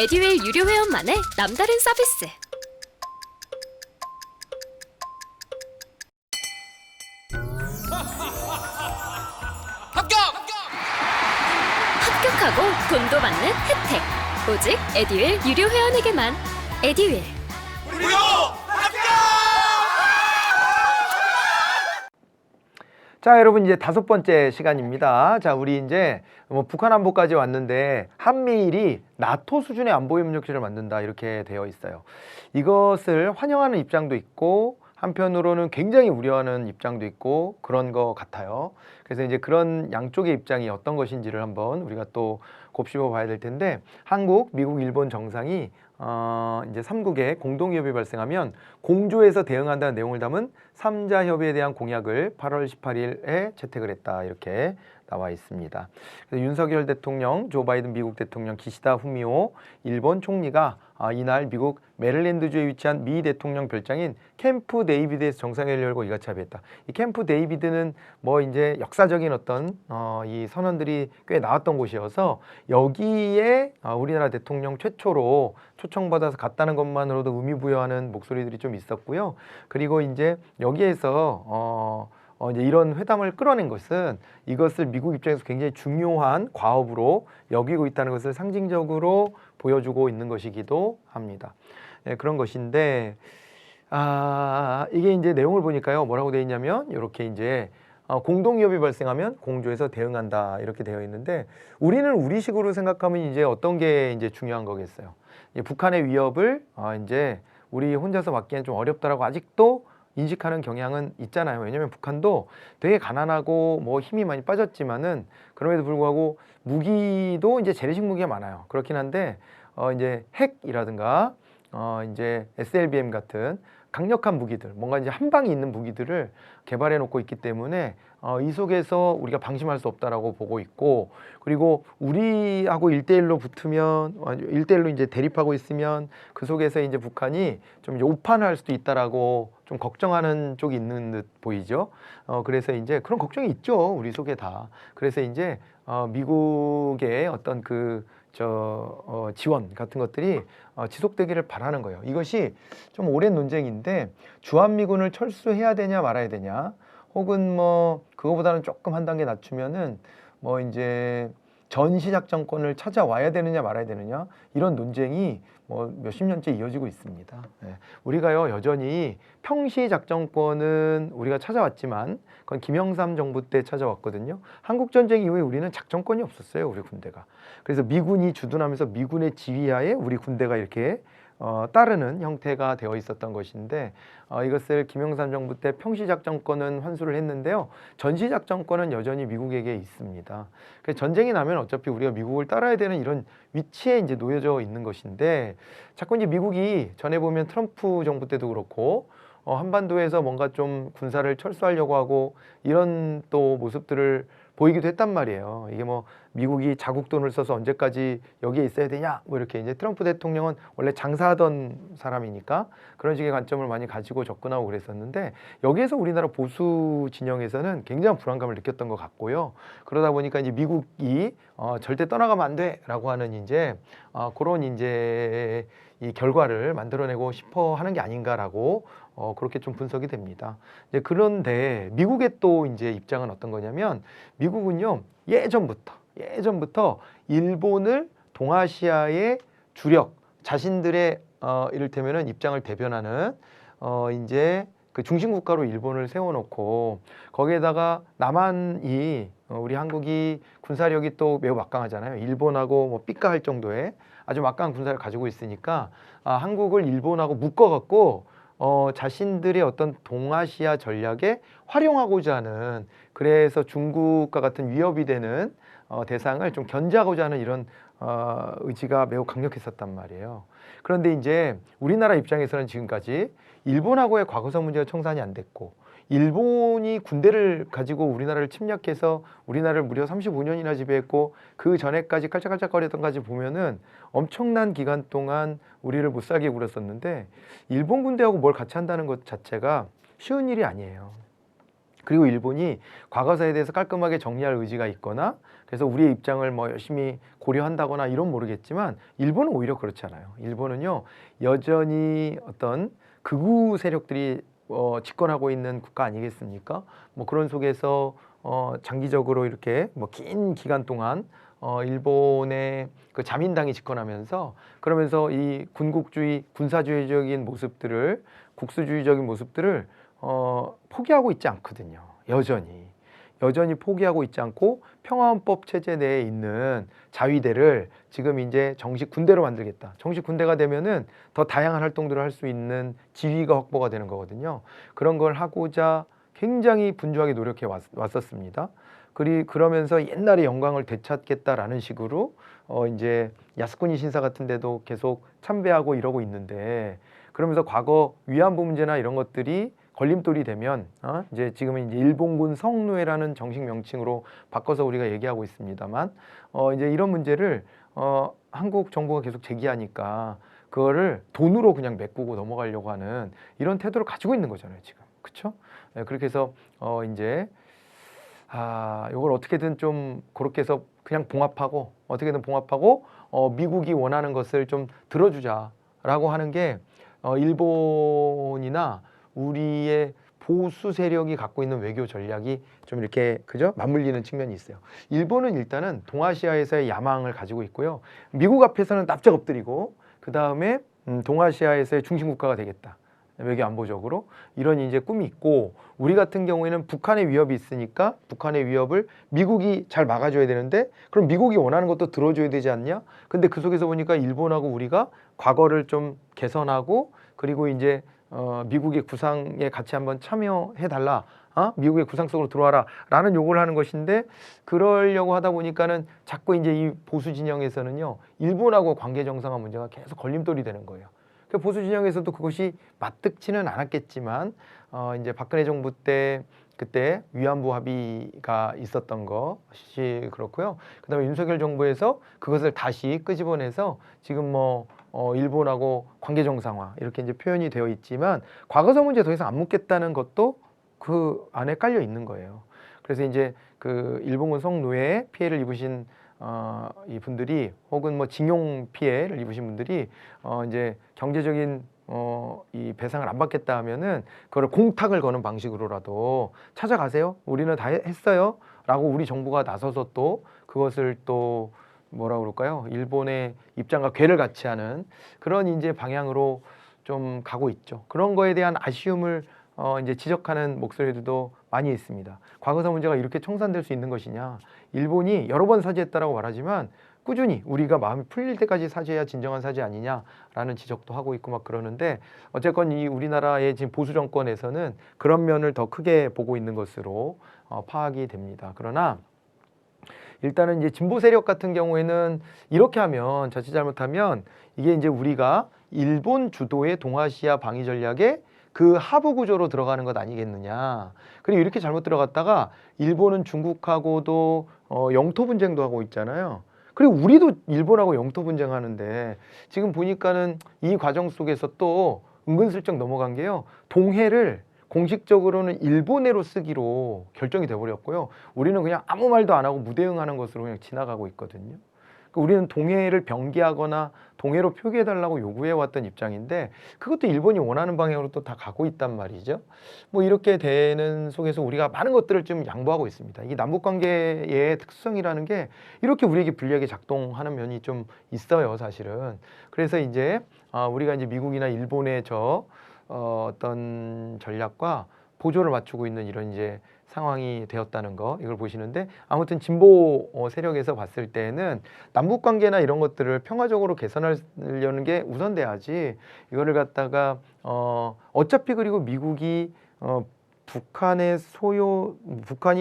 에듀윌 유료 회원만의 남다른 서비스. 합격하고 돈도 받는 혜택. 오직 에듀윌 유료 회원에게만. 에듀윌. 무료 합격! 자, 여러분 이제 5번째 시간입니다. 자, 우리 이제 북한 안보까지 왔는데 한미일이 나토 수준의 안보 협력체를 만든다 이렇게 되어 있어요. 이것을 환영하는 입장도 있고 한편으로는 굉장히 우려하는 입장도 있고 그런 것 같아요. 그래서 이제 그런 양쪽의 입장이 어떤 것인지를 한번 우리가 또 곱씹어 봐야 될 텐데, 한국, 미국, 일본 정상이 이제 3국의 공동협의 발생하면 공조에서 대응한다는 내용을 담은 3자 협의에 대한 공약을 8월 18일에 채택을 했다 이렇게 나와 있습니다. 그래서 윤석열 대통령, 조 바이든 미국 대통령, 기시다 후미오 일본 총리가 이날 미국 메릴랜드주에 위치한 미 대통령 별장인 캠프 데이비드에서 정상회의를 열고 이같이 합의했다. 이 캠프 데이비드는 뭐 이제 역사적인 어떤 이 선언들이 꽤 나왔던 곳이어서 여기에 우리나라 대통령 최초로 초청받아서 갔다는 것만으로도 의미부여하는 목소리들이 좀 있었고요. 그리고 이제 여기에서 이제 이런 회담을 끌어낸 것은 이것을 미국 입장에서 굉장히 중요한 과업으로 여기고 있다는 것을 상징적으로 보여주고 있는 것이기도 합니다. 예, 그런 것인데 이게 이제 내용을 보니까요, 뭐라고 되어 있냐면 이렇게 이제 공동협의 발생하면 공조에서 대응한다 이렇게 되어 있는데, 우리는 우리식으로 생각하면 이제 어떤 게 이제 중요한 거겠어요. 북한의 위협을 이제 우리 혼자서 막기엔 좀 어렵다라고 아직도 인식하는 경향은 있잖아요. 왜냐하면 북한도 되게 가난하고 뭐 힘이 많이 빠졌지만은 그럼에도 불구하고 무기도 이제 재래식 무기가 많아요. 그렇긴 한데 이제 핵이라든가 이제 SLBM 같은 강력한 무기들, 뭔가 이제 한 방이 있는 무기들을 개발해 놓고 있기 때문에 이 속에서 우리가 방심할 수 없다라고 보고 있고, 그리고 우리하고 1대1로 붙으면 1대1로 이제 대립하고 있으면 그 속에서 이제 북한이 좀 이제 오판을 할 수도 있다라고 좀 걱정하는 쪽이 있는 듯 보이죠. 그래서 이제 그런 걱정이 있죠, 우리 속에 다. 그래서 이제 미국의 어떤 지원 같은 것들이 지속되기를 바라는 거예요. 이것이 좀 오랜 논쟁인데, 주한미군을 철수해야 되냐 말아야 되냐, 혹은 뭐 그거보다는 조금 한 단계 낮추면은 뭐 이제 전시작전권을 찾아와야 되느냐 말아야 되느냐, 이런 논쟁이 뭐 몇십 년째 이어지고 있습니다. 네. 우리가요 여전히 평시작전권은 우리가 찾아왔지만 그건 김영삼 정부 때 찾아왔거든요. 한국전쟁 이후에 우리는 작전권이 없었어요, 우리 군대가. 그래서 미군이 주둔하면서 미군의 지휘하에 우리 군대가 이렇게 따르는 형태가 되어 있었던 것인데, 이것을 김영삼 정부 때 평시작전권은 환수를 했는데요, 전시작전권은 여전히 미국에게 있습니다. 그래서 전쟁이 나면 어차피 우리가 미국을 따라야 되는 이런 위치에 이제 놓여져 있는 것인데, 자꾸 이제 미국이 전에 보면 트럼프 정부 때도 그렇고 한반도에서 뭔가 좀 군사를 철수하려고 하고 이런 또 모습들을 보이기도 했단 말이에요. 이게 뭐 미국이 자국 돈을 써서 언제까지 여기에 있어야 되냐, 뭐 이렇게. 이제 트럼프 대통령은 원래 장사하던 사람이니까 그런 식의 관점을 많이 가지고 접근하고 그랬었는데, 여기에서 우리나라 보수 진영에서는 굉장한 불안감을 느꼈던 것 같고요. 그러다 보니까 이제 미국이 절대 떠나가면 안 돼라고 하는 이제 그런 이제 이 결과를 만들어내고 싶어 하는 게 아닌가라고 그렇게 좀 분석이 됩니다. 이제 그런데 미국의 또 이제 입장은 어떤 거냐면, 미국은요 예전부터 일본을 동아시아의 주력, 자신들의 이를테면은 입장을 대변하는 이제 그 중심 국가로 일본을 세워놓고, 거기에다가 남한이 우리 한국이 군사력이 또 매우 막강하잖아요. 일본하고 뭐 삐까할 정도의 아주 막강한 군사를 가지고 있으니까 한국을 일본하고 묶어갖고 자신들의 어떤 동아시아 전략에 활용하고자 하는, 그래서 중국과 같은 위협이 되는 대상을 좀 견제하고자 하는 이런 의지가 매우 강력했었단 말이에요. 그런데 이제 우리나라 입장에서는 지금까지 일본하고의 과거사 문제가 청산이 안 됐고, 일본이 군대를 가지고 우리나라를 침략해서 우리나라를 무려 35년이나 지배했고, 그 전에까지 깔짝깔짝거렸던 까지 보면은 엄청난 기간 동안 우리를 못 살게 굴었었는데, 일본 군대하고 뭘 같이 한다는 것 자체가 쉬운 일이 아니에요. 그리고 일본이 과거사에 대해서 깔끔하게 정리할 의지가 있거나 그래서 우리의 입장을 뭐 열심히 고려한다거나 이런 모르겠지만 일본은 오히려 그렇지 않아요. 일본은요 여전히 어떤 극우 세력들이 집권하고 있는 국가 아니겠습니까? 뭐 그런 속에서 장기적으로 이렇게 뭐 긴 기간 동안 일본의 그 자민당이 집권하면서 그러면서 이 군국주의, 군사주의적인 모습들을 국수주의적인 모습들을 포기하고 있지 않거든요. 여전히 포기하고 있지 않고 평화헌법 체제 내에 있는 자위대를 지금 이제 정식 군대로 만들겠다. 정식 군대가 되면은 더 다양한 활동들을 할 수 있는 지위가 확보가 되는 거거든요. 그런 걸 하고자 굉장히 분주하게 노력해 왔었습니다. 그러면서 옛날의 영광을 되찾겠다라는 식으로 이제 야스쿠니 신사 같은 데도 계속 참배하고 이러고 있는데 그러면서 과거 위안부 문제나 이런 것들이 걸림돌이 되면 이제 지금은 이제 일본군 성노예라는 정식 명칭으로 바꿔서 우리가 얘기하고 있습니다만 이제 이런 문제를 한국 정부가 계속 제기하니까 그거를 돈으로 그냥 메꾸고 넘어가려고 하는 이런 태도를 가지고 있는 거잖아요 지금. 그렇죠? 네, 그렇게 해서 이제 이걸 어떻게든 좀 그렇게 해서 그냥 봉합하고 어떻게든 봉합하고 미국이 원하는 것을 좀 들어주자라고 하는 게 일본이나 우리의 보수 세력이 갖고 있는 외교 전략이 좀 이렇게 그죠? 맞물리는 측면이 있어요. 일본은 일단은 동아시아에서의 야망을 가지고 있고요. 미국 앞에서는 납작 엎드리고 그 다음에 동아시아에서의 중심 국가가 되겠다. 외교 안보적으로 이런 이제 꿈이 있고 우리 같은 경우에는 북한의 위협이 있으니까 북한의 위협을 미국이 잘 막아줘야 되는데 그럼 미국이 원하는 것도 들어줘야 되지 않냐? 근데 그 속에서 보니까 일본하고 우리가 과거를 좀 개선하고 그리고 이제 미국의 구상에 같이 한번 참여해달라. 미국의 구상 속으로 들어와라 라는 요구를 하는 것인데 그러려고 하다 보니까는 자꾸 이제 이 보수 진영에서는요 일본하고 관계 정상화 문제가 계속 걸림돌이 되는 거예요. 보수 진영에서도 그것이 마뜩지는 않았겠지만 이제 박근혜 정부 때 그때 위안부 합의가 있었던 것이 그렇고요. 그다음에 윤석열 정부에서 그것을 다시 끄집어내서 지금 뭐 일본하고 관계 정상화 이렇게 이제 표현이 되어 있지만 과거사 문제 더 이상 안 묻겠다는 것도 그 안에 깔려 있는 거예요. 그래서 이제 그 일본군 성노예에 피해를 입으신 이 분들이 혹은 뭐 징용 피해를 입으신 분들이 이제 경제적인 이 배상을 안 받겠다 하면은 그걸 공탁을 거는 방식으로라도 찾아가세요. 우리는 다 했어요. 라고 우리 정부가 나서서 또 그것을 또 뭐라 그럴까요? 일본의 입장과 궤를 같이 하는 그런 이제 방향으로 좀 가고 있죠. 그런 거에 대한 아쉬움을 이제 지적하는 목소리들도 많이 있습니다. 과거사 문제가 이렇게 청산될 수 있는 것이냐? 일본이 여러 번 사죄했다라고 말하지만 꾸준히 우리가 마음이 풀릴 때까지 사죄해야 진정한 사죄 아니냐라는 지적도 하고 있고 막 그러는데 어쨌건 이 우리나라의 지금 보수 정권에서는 그런 면을 더 크게 보고 있는 것으로 파악이 됩니다. 그러나 일단은 이제 진보 세력 같은 경우에는 이렇게 하면 자칫 잘못하면 이게 이제 우리가 일본 주도의 동아시아 방위 전략에 그 하부 구조로 들어가는 것 아니겠느냐. 그리고 이렇게 잘못 들어갔다가 일본은 중국하고도 영토 분쟁도 하고 있잖아요. 그리고 우리도 일본하고 영토 분쟁하는데 지금 보니까는 이 과정 속에서 또 은근슬쩍 넘어간 게요. 동해를 공식적으로는 일본해로 쓰기로 결정이 돼버렸고요. 우리는 그냥 아무 말도 안 하고 무대응하는 것으로 그냥 지나가고 있거든요. 우리는 동해를 병기하거나 동해로 표기해달라고 요구해왔던 입장인데 그것도 일본이 원하는 방향으로 또 다 가고 있단 말이죠. 뭐 이렇게 되는 속에서 우리가 많은 것들을 좀 양보하고 있습니다. 이 남북관계의 특성이라는 게 이렇게 우리에게 불리하게 작동하는 면이 좀 있어요, 사실은. 그래서 이제 우리가 이제 미국이나 일본의 어떤 전략과 보조를 맞추고 있는 이런 이제 상황이 되었다는 거 이걸 보시는데 아무튼 진보 세력에서 봤을 때는 남북 관계나 이런 것들을 평화적으로 개선하려는 게 우선돼야지 이거를 갖다가 어차피 그리고 미국이 북한이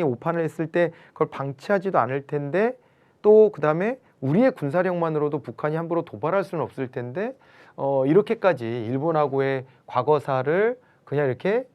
오판을 했을 때 그걸 방치하지도 않을 텐데 또 그다음에 우리의 군사력만으로도 북한이 함부로 도발할 수는 없을 텐데 이렇게까지 일본하고의 과거사를 그냥 이렇게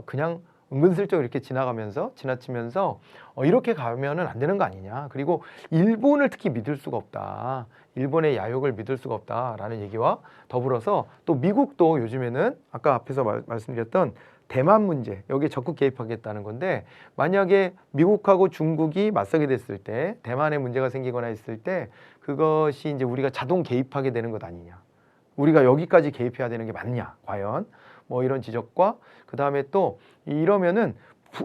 그냥 은근슬쩍 이렇게 지나치면서 이렇게 가면은 안 되는 거 아니냐. 그리고 일본을 특히 믿을 수가 없다. 일본의 야욕을 믿을 수가 없다라는 얘기와 더불어서 또 미국도 요즘에는 아까 앞에서 말씀드렸던 대만 문제, 여기에 적극 개입하겠다는 건데, 만약에 미국하고 중국이 맞서게 됐을 때, 대만에 문제가 생기거나 했을 때, 그것이 이제 우리가 자동 개입하게 되는 것 아니냐. 우리가 여기까지 개입해야 되는 게 맞냐, 과연? 뭐 이런 지적과, 그 다음에 또 이러면은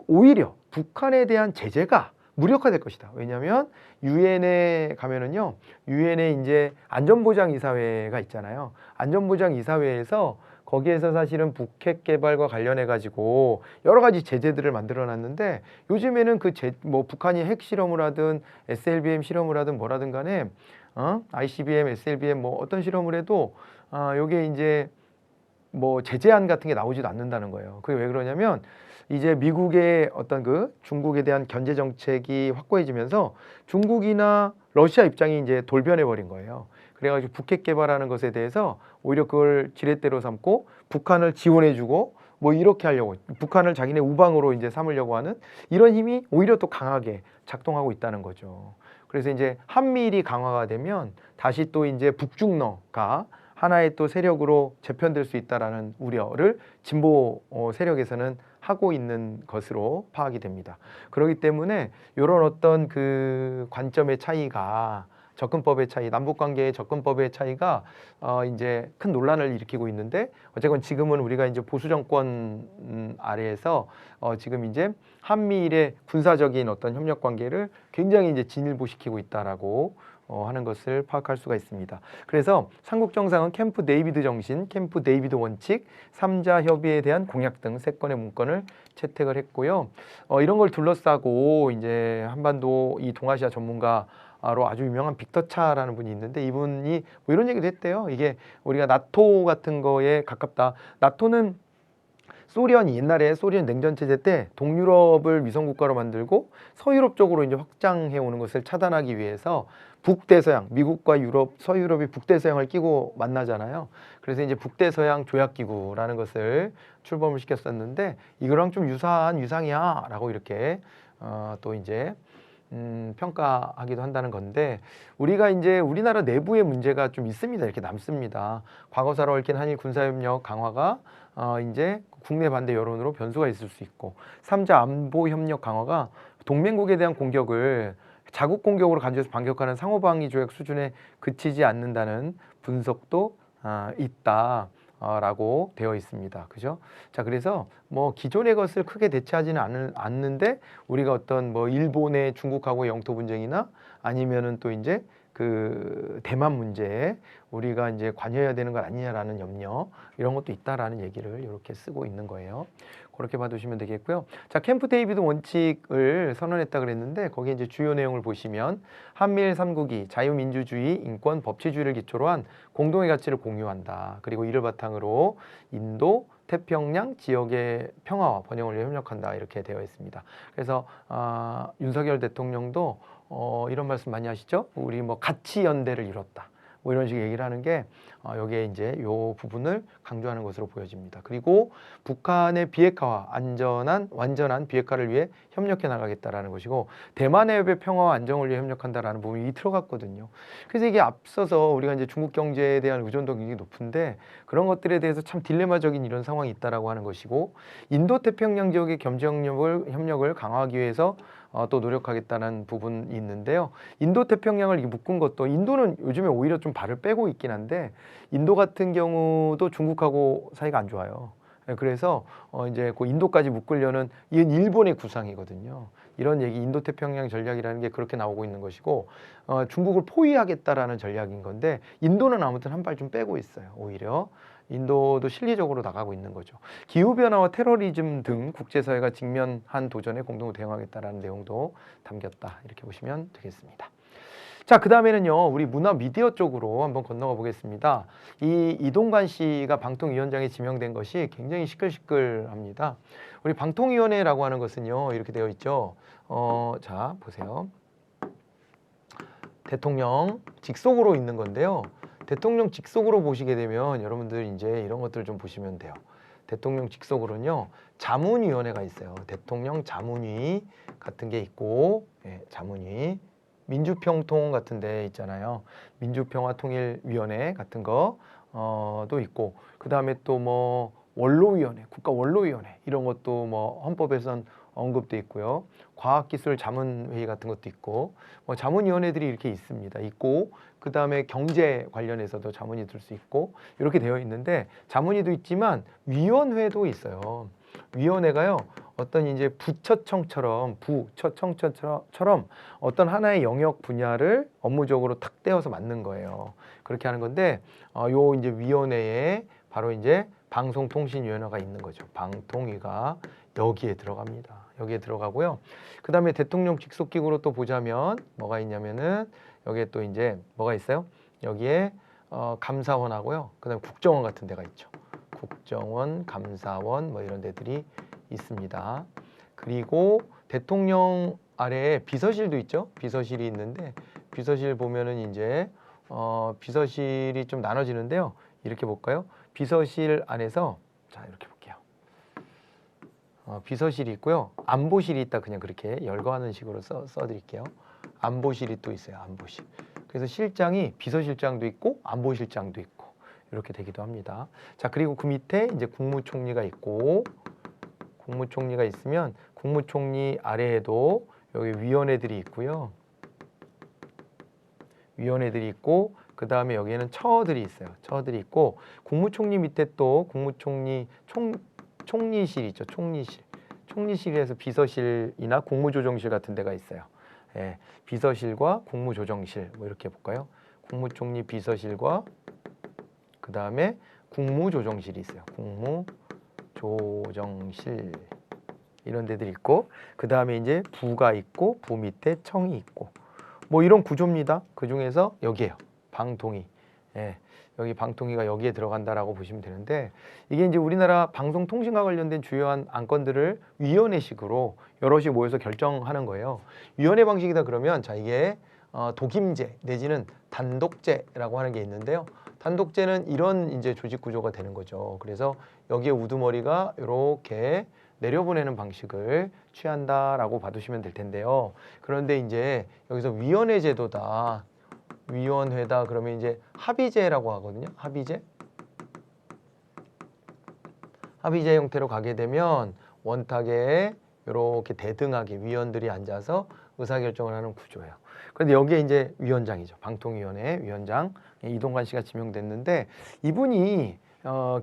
오히려 북한에 대한 제재가 무력화될 것이다. 왜냐하면 유엔에 가면은요, 유엔에 이제 안전보장이사회가 있잖아요. 안전보장이사회에서 거기에서 사실은 북핵 개발과 관련해 가지고 여러 가지 제재들을 만들어 놨는데, 요즘에는 뭐 북한이 핵 실험을 하든 SLBM 실험을 하든 뭐라든 간에 ICBM, SLBM 뭐 어떤 실험을 해도 요게 이제 뭐 제재안 같은 게 나오지도 않는다는 거예요. 그게 왜 그러냐면 이제 미국의 어떤 그 중국에 대한 견제 정책이 확고해지면서 중국이나 러시아 입장이 이제 돌변해 버린 거예요. 그래가지고 북핵 개발하는 것에 대해서 오히려 그걸 지렛대로 삼고 북한을 지원해주고 뭐 이렇게 하려고, 북한을 자기네 우방으로 이제 삼으려고 하는 이런 힘이 오히려 또 강하게 작동하고 있다는 거죠. 그래서 이제 한미일이 강화가 되면 다시 또 이제 북중러가 하나의 또 세력으로 재편될 수 있다라는 우려를 진보 세력에서는 하고 있는 것으로 파악이 됩니다. 그렇기 때문에 이런 어떤 그 관점의 차이가, 접근법의 차이, 남북관계의 접근법의 차이가 이제 큰 논란을 일으키고 있는데, 어쨌건 지금은 우리가 이제 보수 정권 아래에서 지금 이제 한미일의 군사적인 어떤 협력 관계를 굉장히 이제 진일보시키고 있다라고 하는 것을 파악할 수가 있습니다. 그래서 삼국 정상은 캠프 데이비드 정신, 캠프 데이비드 원칙, 3자 협의에 대한 공약 등 3건의 문건을 채택을 했고요. 이런 걸 둘러싸고 이제 한반도 이 동아시아 전문가로 아주 유명한 빅터 차라는 분이 있는데, 이분이 뭐 이런 얘기도 했대요. 이게 우리가 나토 같은 거에 가깝다. 나토는 소련이 옛날에 소련 냉전 체제 때 동유럽을 위성 국가로 만들고 서유럽 쪽으로 이제 확장해 오는 것을 차단하기 위해서 북대서양, 미국과 유럽, 서유럽이 북대서양을 끼고 만나잖아요. 그래서 이제 북대서양 조약기구라는 것을 출범을 시켰었는데, 이거랑 좀 유사한 유상이야라고 이렇게 또 이제 평가하기도 한다는 건데, 우리가 이제 우리나라 내부의 문제가 좀 있습니다. 이렇게 남습니다. 과거사로 얽힌 한일 군사협력 강화가 이제 국내 반대 여론으로 변수가 있을 수 있고, 3자 안보 협력 강화가 동맹국에 대한 공격을 자국 공격으로 간주해서 반격하는 상호방위 조약 수준에 그치지 않는다는 분석도 있다라고 되어 있습니다. 그죠? 자, 그래서 뭐 기존의 것을 크게 대체하지는 않는데, 우리가 어떤 뭐 일본의 중국하고 영토 분쟁이나 아니면은 또 이제 그 대만 문제에 우리가 이제 관여해야 되는 것 아니냐라는 염려, 이런 것도 있다라는 얘기를 이렇게 쓰고 있는 거예요. 그렇게 봐두시면 되겠고요. 자, 캠프 데이비드 원칙을 선언했다 그랬는데, 거기에 이제 주요 내용을 보시면 한미일 3국이 자유민주주의, 인권, 법치주의를 기초로 한 공동의 가치를 공유한다. 그리고 이를 바탕으로 인도, 태평양 지역의 평화와 번영을 위해 협력한다. 이렇게 되어 있습니다. 그래서 윤석열 대통령도 이런 말씀 많이 하시죠? 우리 뭐 가치 연대를 이뤘다. 뭐 이런 식의 얘기를 하는 게 여기에 이제 요 부분을 강조하는 것으로 보여집니다. 그리고 북한의 비핵화와 완전한 비핵화를 위해 협력해 나가겠다라는 것이고, 대만 해협의 평화와 안정을 위해 협력한다라는 부분이 들어갔거든요. 그래서 이게 앞서서 우리가 이제 중국 경제에 대한 의존도가 굉장히 높은데, 그런 것들에 대해서 참 딜레마적인 이런 상황이 있다라고 하는 것이고, 인도 태평양 지역의 경제 협력을 강화하기 위해서 또 노력하겠다는 부분이 있는데요. 인도 태평양을 묶은 것도, 인도는 요즘에 오히려 좀 발을 빼고 있긴 한데, 인도 같은 경우도 중국하고 사이가 안 좋아요. 그래서 이제 그 인도까지 묶으려는, 이건 일본의 구상이거든요. 이런 얘기, 인도 태평양 전략이라는 게 그렇게 나오고 있는 것이고, 중국을 포위하겠다라는 전략인 건데, 인도는 아무튼 한 발 좀 빼고 있어요. 오히려 인도도 실리적으로 나가고 있는 거죠. 기후변화와 테러리즘 등 국제사회가 직면한 도전에 공동으로 대응하겠다라는 내용도 담겼다. 이렇게 보시면 되겠습니다. 자, 그 다음에는요, 우리 문화 미디어 쪽으로 한번 건너가 보겠습니다. 이 이동관 씨가 방통위원장에 지명된 것이 굉장히 시끌시끌합니다. 우리 방통위원회라고 하는 것은요, 이렇게 되어 있죠. 자, 보세요. 대통령 직속으로 있는 건데요. 대통령 직속으로 보시게 되면 여러분들 이제 이런 것들을 좀 보시면 돼요. 대통령 직속으로는요, 자문위원회가 있어요. 대통령 자문위 같은 게 있고, 자문위. 민주평통 같은 데 있잖아요. 민주평화통일위원회 같은 거도 있고, 그 다음에 또 뭐 원로위원회, 국가원로위원회 이런 것도 뭐 헌법에선 언급돼 있고요. 과학기술자문회의 같은 것도 있고 뭐 자문위원회들이 이렇게 있습니다. 있고 그 다음에 경제 관련해서도 자문이 들 수 있고 이렇게 되어 있는데 자문위도 있지만 위원회도 있어요. 위원회가요 어떤 이제 부처청처럼 어떤 하나의 영역 분야를 업무적으로 탁 떼어서 맡는 거예요. 그렇게 하는 건데 요 이제 위원회에 바로 이제 방송통신위원회가 있는 거죠. 방통위가 여기에 들어갑니다. 여기에 들어가고요. 그 다음에 대통령 직속기구로 또 보자면 뭐가 있냐면은 여기에 또 이제 뭐가 있어요? 여기에 감사원하고요. 그 다음에 국정원 같은 데가 있죠. 국정원, 감사원 뭐 이런 데들이 있습니다. 그리고 대통령 아래에 비서실도 있죠. 비서실이 있는데 비서실 보면은 이제 비서실이 좀 나눠지는데요. 이렇게 볼까요? 비서실 안에서 자 이렇게 볼게요. 비서실이 있고요. 안보실이 있다. 그냥 그렇게 열거하는 식으로 써드릴게요. 안보실이 또 있어요. 안보실. 그래서 실장이 비서실장도 있고 안보실장도 있고 이렇게 되기도 합니다. 자 그리고 그 밑에 이제 국무총리가 있고 국무총리가 있으면 국무총리 아래에도 여기 위원회들이 있고요. 위원회들이 있고 그 다음에 여기에는 처들이 있어요. 처들이 있고 국무총리 밑에 또 국무총리 총리실 있죠. 총리실. 총리실에서 비서실이나 국무조정실 같은 데가 있어요. 예, 비서실과 국무조정실 뭐 이렇게 볼까요? 국무총리 비서실과 그 다음에 국무조정실이 있어요. 국무조정실 이런 데들이 있고 그 다음에 이제 부가 있고 부 밑에 청이 있고 뭐 이런 구조입니다. 그 중에서 여기에요. 방통위. 예, 여기 방통위가 여기에 들어간다라고 보시면 되는데 이게 이제 우리나라 방송통신과 관련된 주요한 안건들을 위원회식으로 여럿이 모여서 결정하는 거예요. 위원회 방식이다 그러면 자 이게 독임제 내지는 단독제라고 하는 게 있는데요. 단독제는 이런 이제 조직 구조가 되는 거죠. 그래서 여기에 우두머리가 이렇게 내려보내는 방식을 취한다라고 봐두시면 될 텐데요. 그런데 이제 여기서 위원회 제도다. 위원회다 그러면 이제 합의제라고 하거든요. 합의제. 합의제 형태로 가게 되면 원탁에 이렇게 대등하게 위원들이 앉아서 의사결정을 하는 구조예요. 그런데 여기에 이제 위원장이죠. 방통위원회 위원장 이동관 씨가 지명됐는데 이분이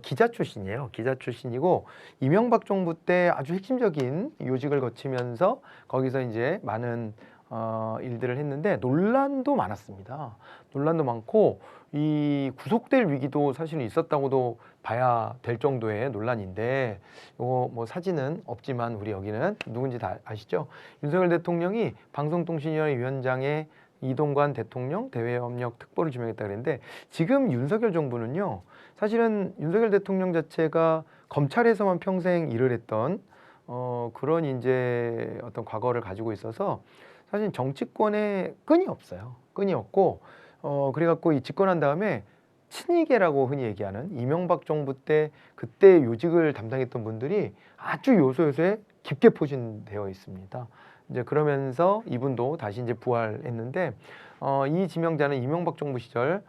기자 출신이에요. 기자 출신이고 이명박 정부 때 아주 핵심적인 요직을 거치면서 거기서 이제 많은 일들을 했는데 논란도 많았습니다. 논란도 많고 이 구속될 위기도 사실은 있었다고도 봐야 될 정도의 논란인데 이거 뭐 사진은 없지만 우리 여기는 누군지 다 아시죠? 윤석열 대통령이 방송통신위원회 위원장에 이동관 대통령 대외협력 특보를 지명했다 그랬는데 지금 윤석열 정부는요. 사실은 윤석열 대통령 자체가 검찰에서만 평생 일을 했던 그런 이제 어떤 과거를 가지고 있어서 사실 정치권에 끈이 없어요. 끈이 없고 그래갖고 이 집권한 다음에 친이계라고 흔히 얘기하는 이명박 정부 때 그때 요직을 담당했던 분들이 아주 요소요소에 깊게 포진되어 있습니다. 이제 그러면서 이분도 다시 이제 부활했는데 이 지명자는 이명박 정부 시절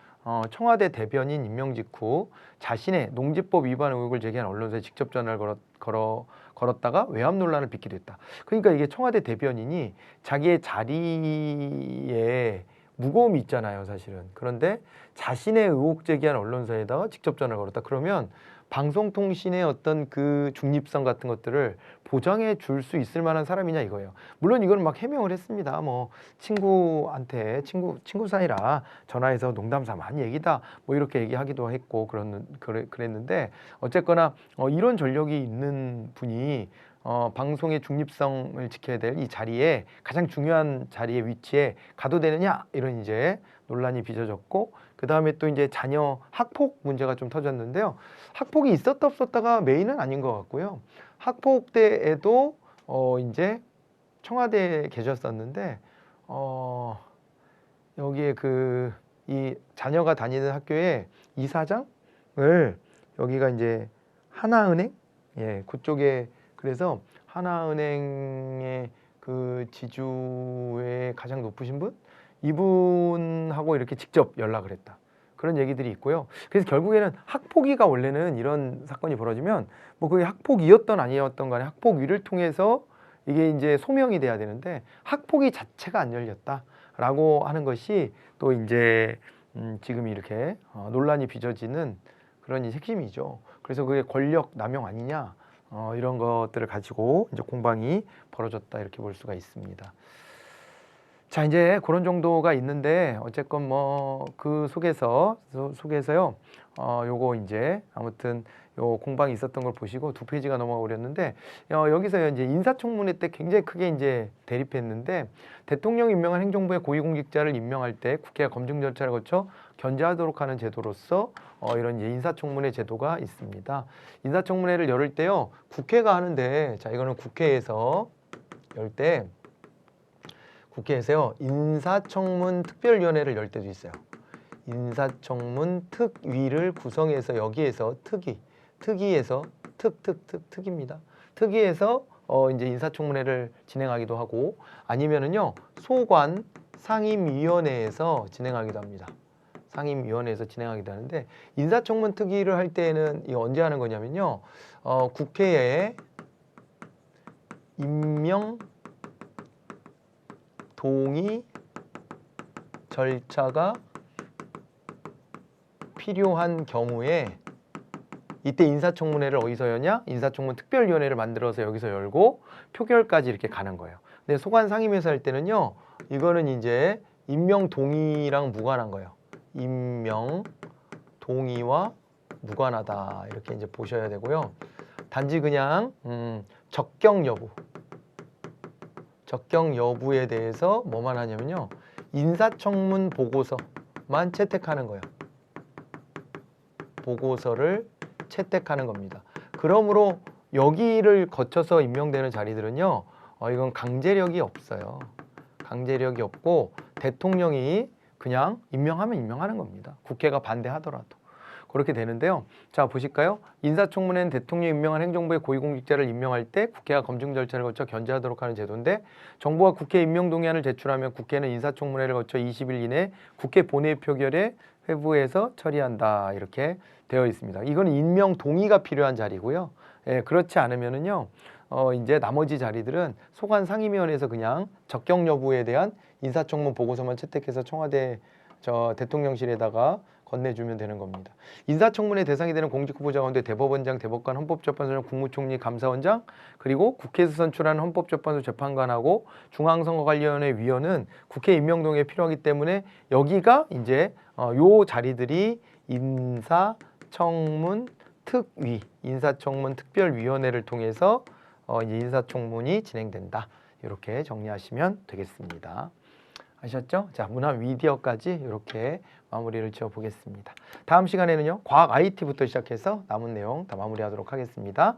청와대 대변인 임명 직후 자신의 농지법 위반 의혹을 제기한 언론사에 직접 전화를 걸었다가 외압 논란을 빚기도 했다. 그러니까 이게 청와대 대변인이 자기의 자리에 무거움이 있잖아요, 사실은. 그런데 자신의 의혹 제기한 언론사에다가 직접 전화를 걸었다. 그러면 방송통신의 어떤 그 중립성 같은 것들을 보장해 줄 수 있을 만한 사람이냐 이거예요. 물론 이건 막 해명을 했습니다. 뭐 친구한테 친구 사이라 전화해서 농담 삼아 한 얘기다. 뭐 이렇게 얘기하기도 했고 그랬는데 어쨌거나 이런 전력이 있는 분이 방송의 중립성을 지켜야 될 이 자리에 가장 중요한 자리에 위치에 가도 되느냐 이런 이제 논란이 빚어졌고 그 다음에 또 이제 자녀 학폭 문제가 좀 터졌는데요. 학폭이 있었다 없었다가 메인은 아닌 것 같고요. 학폭 때에도 이제 청와대에 계셨었는데 여기에 이 자녀가 다니는 학교의 이사장을 여기가 이제 하나은행 그쪽에 그래서 하나은행의 그 지주의 가장 높으신 분 이분하고 이렇게 직접 연락을 했다. 그런 얘기들이 있고요. 그래서 결국에는 학폭위가 원래는 이런 사건이 벌어지면 뭐 그게 학폭이었던 아니었던 간에 학폭위를 통해서 이게 이제 소명이 돼야 되는데 학폭위 자체가 안 열렸다라고 하는 것이 또 이제 지금 이렇게 논란이 빚어지는 그런 핵심이죠. 그래서 그게 권력 남용 아니냐 이런 것들을 가지고 이제 공방이 벌어졌다 이렇게 볼 수가 있습니다. 자, 이제 그런 정도가 있는데 어쨌건 뭐 그 속에서요. 요거 이제 아무튼 요 공방이 있었던 걸 보시고 2페이지가 넘어가 버렸는데 여기서 이제 인사청문회 때 굉장히 크게 이제 대립했는데 대통령 임명한 행정부의 고위공직자를 임명할 때 국회가 검증 절차를 거쳐 견제하도록 하는 제도로서 이런 이제 인사청문회 제도가 있습니다. 인사청문회를 열을 때요. 국회가 하는데 자, 이거는 국회에서 열 때 국회에서요. 인사청문 특별위원회를 열 때도 있어요. 인사청문 특위를 구성해서 여기에서 특위에서 특입니다. 특위에서 이제 인사청문회를 진행하기도 하고 아니면은요 소관 상임위원회에서 진행하기도 합니다. 상임위원회에서 진행하기도 하는데 인사청문 특위를 할 때는 이 언제 하는 거냐면요 국회에 임명 동의 절차가 필요한 경우에 이때 인사청문회를 어디서 여냐? 인사청문 특별위원회를 만들어서 여기서 열고 표결까지 이렇게 가는 거예요. 근데 소관 상임위에서 할 때는요. 이거는 이제 임명 동의랑 무관한 거예요. 임명 동의와 무관하다 이렇게 이제 보셔야 되고요. 단지 그냥 적격 여부에 대해서 뭐만 하냐면요. 인사청문 보고서만 채택하는 거예요. 보고서를 채택하는 겁니다. 그러므로 여기를 거쳐서 임명되는 자리들은요. 이건 강제력이 없어요. 강제력이 없고 대통령이 그냥 임명하면 임명하는 겁니다. 국회가 반대하더라도. 그렇게 되는데요. 자, 보실까요? 인사청문회는 대통령이 임명한 행정부의 고위공직자를 임명할 때 국회가 검증 절차를 거쳐 견제하도록 하는 제도인데 정부가 국회 임명 동의안을 제출하면 국회는 인사청문회를 거쳐 20일 이내 국회 본회의 표결에 회부해서 처리한다. 이렇게 되어 있습니다. 이거는 임명 동의가 필요한 자리고요. 예, 그렇지 않으면은요. 이제 나머지 자리들은 소관 상임위원회에서 그냥 적격 여부에 대한 인사청문 보고서만 채택해서 청와대 대통령실에다가 건네주면 되는 겁니다. 인사청문회 대상이 되는 공직후보자 가운데 대법원장, 대법관, 헌법재판소장, 국무총리, 감사원장 그리고 국회에서 선출하는 헌법재판소 재판관하고 중앙선거관리위원회 위원은 국회 임명동의가 필요하기 때문에 여기가 이제 요 자리들이 인사청문 특위, 인사청문 특별위원회를 통해서 이제 인사청문이 진행된다. 이렇게 정리하시면 되겠습니다. 아셨죠? 자, 문화 미디어까지 이렇게 마무리를 지어 보겠습니다. 다음 시간에는요. 과학 IT부터 시작해서 남은 내용 다 마무리하도록 하겠습니다.